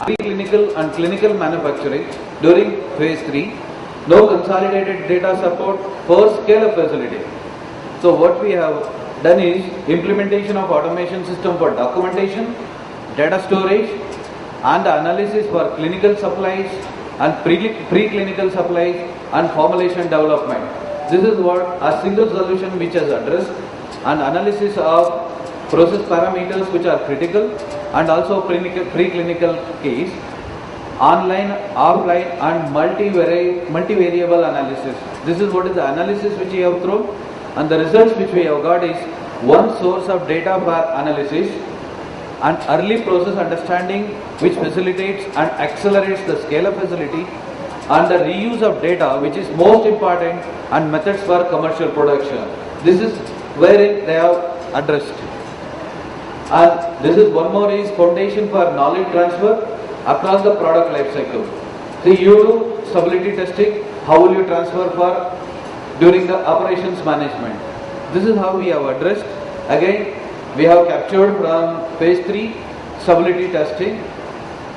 Preclinical and clinical manufacturing during phase 3, no consolidated data support for scale-up facility. So what we have done is implementation of automation system for documentation, data storage and the analysis for clinical supplies and preclinical supplies and formulation development. This is what a single solution which has addressed, and analysis of process parameters which are critical and also preclinical case, online, offline and multivariable analysis. This is what is the analysis which we have thrown, and the results which we have got is one source of data for analysis and early process understanding which facilitates and accelerates the scale-up facility, and the reuse of data which is most important, and methods for commercial production. This is wherein they have addressed. And this is one more is foundation for knowledge transfer across the product life cycle. See, you do stability testing, how will you transfer for during the operations management? This is how we have addressed. Again, we have captured from phase 3 stability testing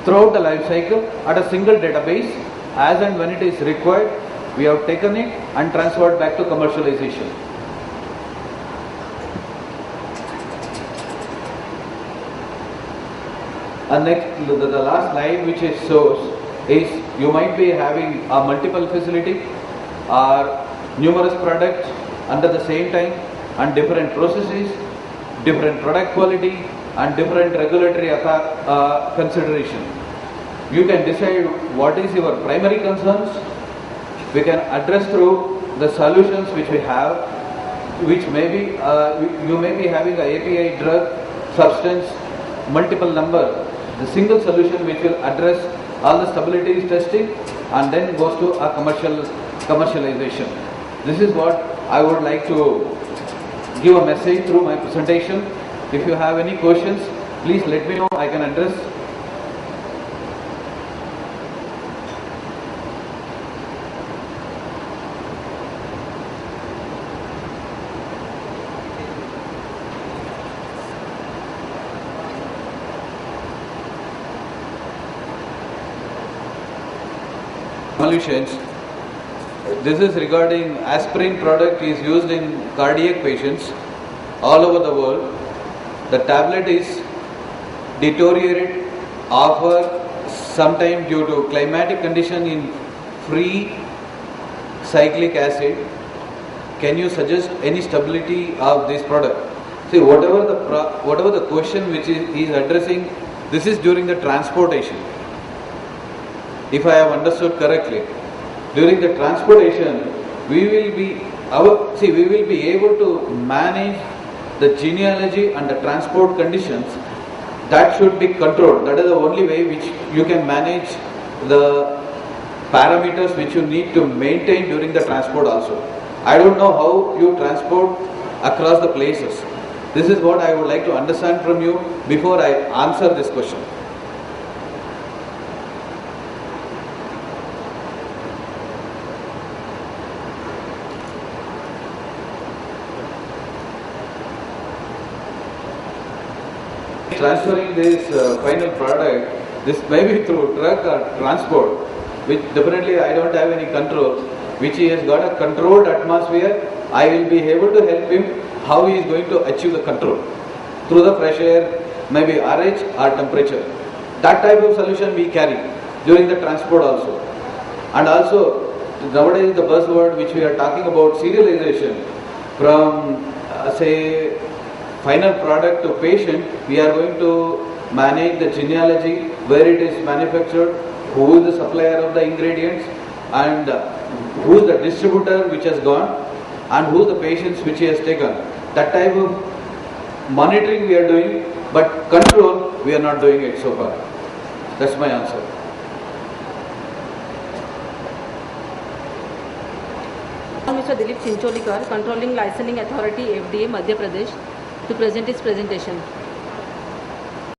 throughout the life cycle at a single database. As and when it is required, we have taken it and transferred back to commercialization. And next, the last slide which it shows is you might be having a multiple facility or numerous products under the same time and different processes, different product quality and different regulatory consideration. You can decide what is your primary concerns. We can address through the solutions which we have, which may be, you may be having a API, drug, substance, multiple number. The single solution which will address all the stability testing and then goes to a commercial commercialization. This is what I would like to give a message through my presentation. If you have any questions, please let me know, I can address. Solutions. This is regarding aspirin product is used in cardiac patients all over the world. The tablet is deteriorated after sometime due to climatic condition in free cyclic acid. Can you suggest any stability of this product? See, whatever the question which he is addressing, this is during the transportation. If I have understood correctly, during the transportation, we will be able to manage the genealogy and the transport conditions. That should be controlled. That is the only way which you can manage the parameters which you need to maintain during the transport also. I don't know how you transport across the places. This is what I would like to understand from you before I answer this question. Transferring this final product, this may be through truck or transport, which definitely I don't have any control, which he has got a controlled atmosphere. I will be able to help him how he is going to achieve the control through the fresh air, maybe RH or temperature. That type of solution we carry during the transport also. And also nowadays the buzzword which we are talking about, serialization from say final product to patient, we are going to manage the genealogy, where it is manufactured, who is the supplier of the ingredients, and who is the distributor which has gone, and who is the patients which he has taken. That type of monitoring we are doing, but control we are not doing it so far. That's my answer. Mr. Dilip Chincholikar, Controlling Licensing Authority, FDA, Madhya Pradesh, to present his presentation.